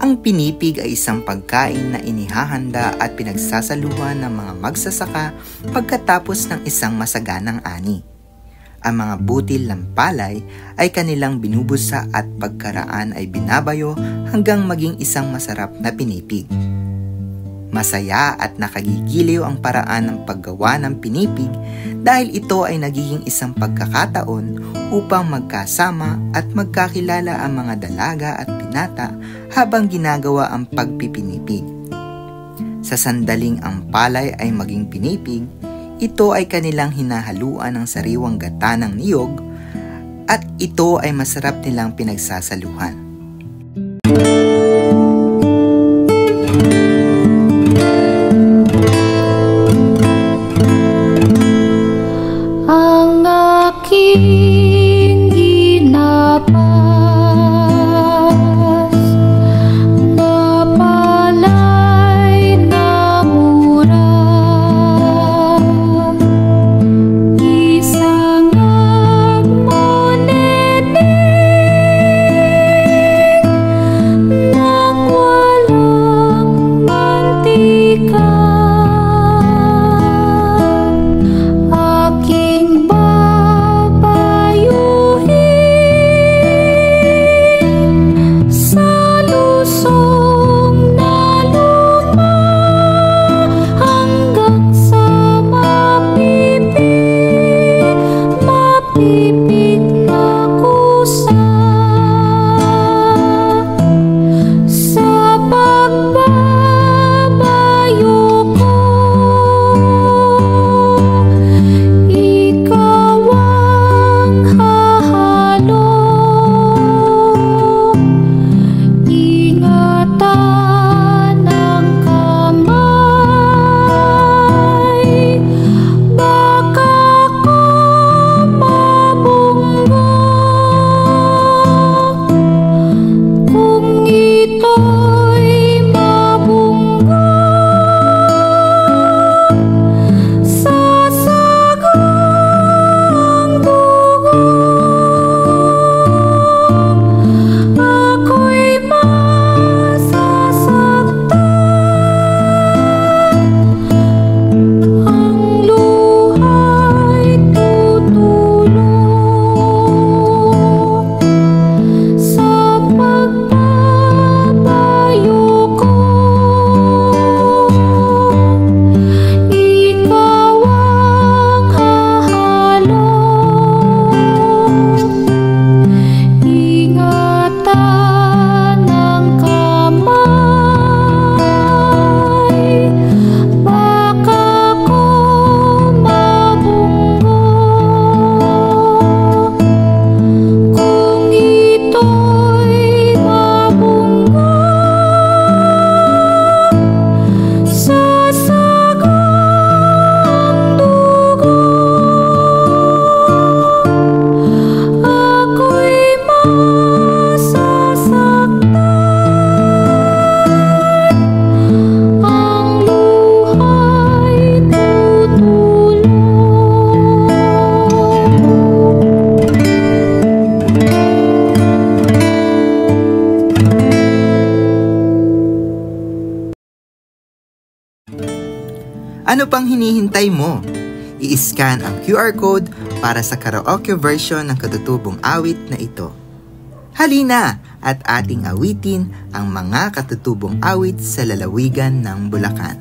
Ang pinipig ay isang pagkain na inihahanda at pinagsasaluhan ng mga magsasaka pagkatapos ng isang masaganang ani. Ang mga butil ng palay ay kanilang binubusa at pagkaraan ay binabayo hanggang maging isang masarap na pinipig. Masaya at nakagigiliw ang paraan ng paggawa ng pinipig dahil ito ay nagiging isang pagkakataon upang magkasama at magkakilala ang mga dalaga at binata habang ginagawa ang pagpipinipig. Sa sandaling ang palay ay maging pinipig, ito ay kanilang hinahaluan ng sariwang gata ng niyog at ito ay masarap nilang pinagsasaluhan. Ang aking ginapas na palay na mura, isang agmoneding nang walang mantika. Aking babayuhin sa lusong na luma hanggang sa mapipig na kusa. Sa pagbabayo ko, ikaw ang hahalo. Ingatan ang kamay, baka ko mabunggo. Kung ito'y mabunggo, sasagang dugo. Ako'y masasaktan, ang luha'y tutulong sa pagbabayo ko. Ikaw ang hahalo. Ingatan ang kamay, baka ko mabunggo. Kung ito'y mabunggo, sasagang dugo. Ako'y masasaktan, ang luha'y tutulong. Ano pang hinihintay mo? I-scan ang QR code para sa karaoke version ng katutubong awit na ito. Halina at ating awitin ang mga katutubong awit sa lalawigan ng Bulacan.